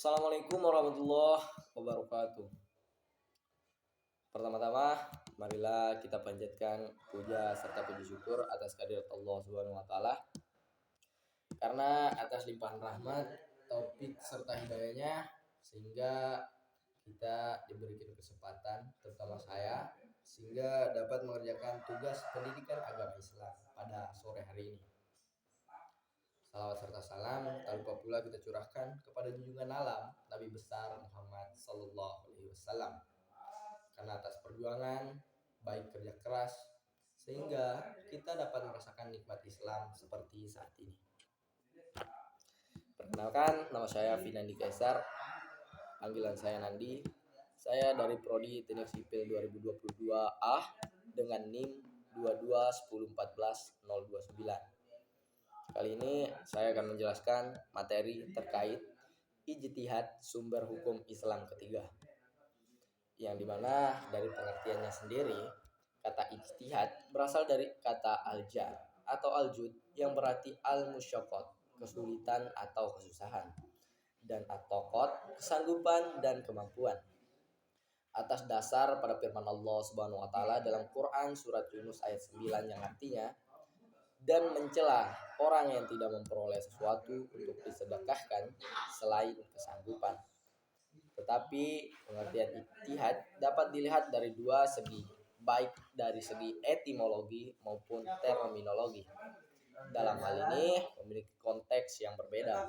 Assalamualaikum warahmatullahi wabarakatuh. Pertama-tama, marilah kita panjatkan puja serta puji syukur atas kehadirat Allah Subhanahu wa taala karena atas limpahan rahmat, taufik serta hidayahnya sehingga kita diberikan kesempatan, terutama saya, sehingga dapat mengerjakan tugas pendidikan agama Islam pada sore hari ini. Salawat serta salam tak lupa pula kita curahkan kepada junjungan alam Nabi besar Muhammad Sallallahu Alaihi Wasallam, karena atas perjuangan baik kerja keras sehingga kita dapat merasakan nikmat Islam seperti saat ini. Perkenalkan, nama saya Vinandi Kaisar, panggilan saya Nandi. Saya dari Prodi Teknik Sipil 2022A dengan NIM 221014029. Kali ini saya akan menjelaskan materi terkait ijtihad sumber hukum Islam ketiga, yang dimana dari pengertiannya sendiri, kata ijtihad berasal dari kata al-jar atau al-jud yang berarti al-musyaqqat, kesulitan atau kesusahan, dan at-taqat, kesanggupan dan kemampuan. Atas dasar pada firman Allah Subhanahu wa taala dalam Quran surat Yunus ayat 9 yang artinya, dan mencela orang yang tidak memperoleh sesuatu untuk disedekahkan selain kesanggupan. Tetapi pengertian ijtihad dapat dilihat dari dua segi, baik dari segi etimologi maupun terminologi. Dalam hal ini memiliki konteks yang berbeda.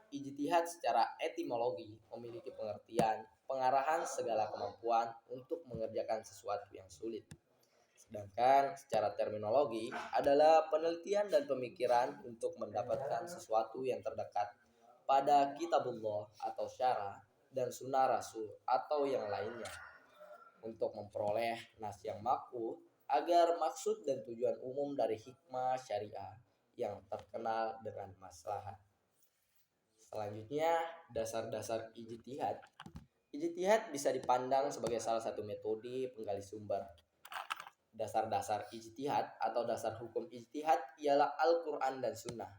Ijtihad secara etimologi memiliki pengertian pengarahan segala kemampuan untuk mengerjakan sesuatu yang sulit. Sedangkan secara terminologi adalah penelitian dan pemikiran untuk mendapatkan sesuatu yang terdekat pada kitabullah atau syara dan sunnah rasul atau yang lainnya untuk memperoleh nas yang maku agar maksud dan tujuan umum dari hikmah syariah yang terkenal dengan maslahat. Selanjutnya, dasar-dasar ijtihad. Ijtihad bisa dipandang sebagai salah satu metode penggali sumber. Dasar-dasar ijtihad atau dasar hukum ijtihad ialah Al-Quran dan Sunnah.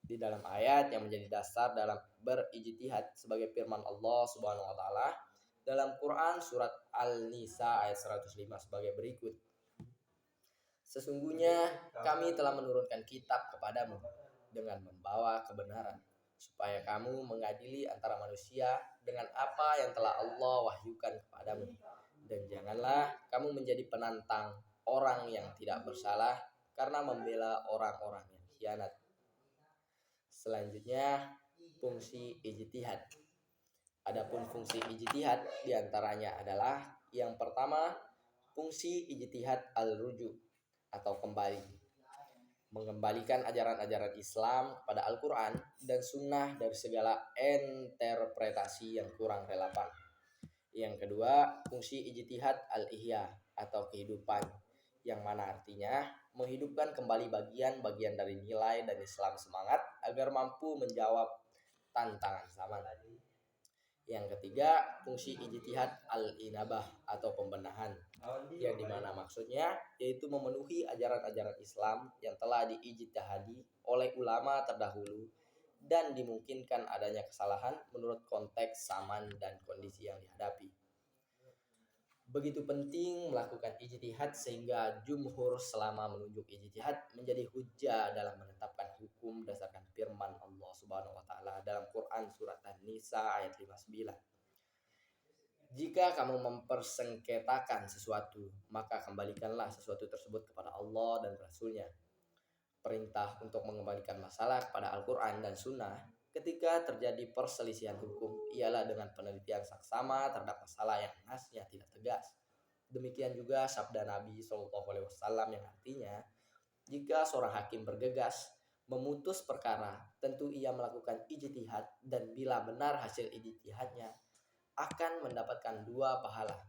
Di dalam ayat yang menjadi dasar dalam berijtihad sebagai firman Allah Subhanahu wa taala dalam Quran surat Al-Nisa ayat 105 sebagai berikut. Sesungguhnya kami telah menurunkan kitab kepadamu dengan membawa kebenaran, supaya kamu mengadili antara manusia dengan apa yang telah Allah wahyukan kepadamu. Dan janganlah kamu menjadi penantang orang yang tidak bersalah karena membela orang-orang yang khianat. Selanjutnya, fungsi ijtihad. Adapun fungsi ijtihad diantaranya adalah yang pertama, fungsi ijtihad al-ruju atau kembali, mengembalikan ajaran-ajaran Islam pada Al-Quran dan Sunnah dari segala interpretasi yang kurang relevan. Yang kedua, fungsi ijtihad al-ihya atau kehidupan, yang mana artinya menghidupkan kembali bagian-bagian dari nilai dan Islam semangat agar mampu menjawab tantangan zaman. Yang ketiga, fungsi ijtihad al-inabah atau pembenahan, yang dimana maksudnya yaitu memenuhi ajaran-ajaran Islam yang telah diijtihadi oleh ulama terdahulu dan dimungkinkan adanya kesalahan menurut konteks zaman dan kondisi yang dihadapi. Begitu penting melakukan ijtihad sehingga jumhur selama menunjuk ijtihad menjadi hujjah dalam menetapkan hukum berdasarkan firman Allah Subhanahu wa taala dalam Quran surat An-Nisa ayat 59. Jika kamu mempersengketakan sesuatu, maka kembalikanlah sesuatu tersebut kepada Allah dan Rasul-Nya. Perintah untuk mengembalikan masalah kepada Al-Quran dan Sunnah ketika terjadi perselisihan hukum ialah dengan penelitian saksama terhadap masalah yang nasnya tidak tegas. Demikian juga sabda Nabi SAW yang artinya, jika seorang hakim bergegas memutus perkara, tentu ia melakukan ijtihad dan bila benar hasil ijtihadnya akan mendapatkan 2 pahala.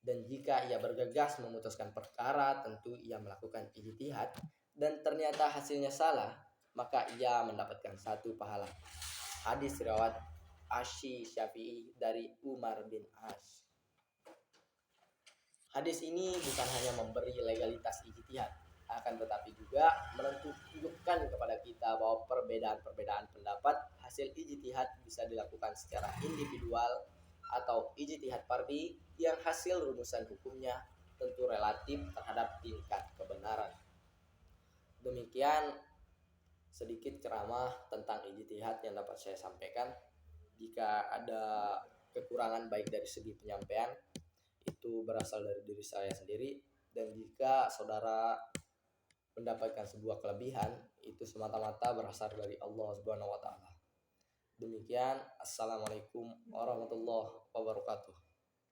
Dan jika ia bergegas memutuskan perkara, tentu ia melakukan ijtihad dan ternyata hasilnya salah, maka ia mendapatkan 1 pahala. Hadis riwayat Asy-Syafi'i dari Umar bin As. Hadis ini bukan hanya memberi legalitas ijtihad, akan tetapi juga menunjukkan kepada kita bahwa perbedaan-perbedaan pendapat hasil ijtihad bisa dilakukan secara individual atau ijtihad fardhi yang hasil rumusan hukumnya tentu relatif terhadap tingkat kebenaran. Demikian sedikit ceramah tentang ijtihad yang dapat saya sampaikan. Jika ada kekurangan baik dari segi penyampaian, itu berasal dari diri saya sendiri, dan jika saudara mendapatkan sebuah kelebihan, itu semata-mata berasal dari Allah Subhanahu wa taala. Demikian, assalamualaikum warahmatullahi wabarakatuh.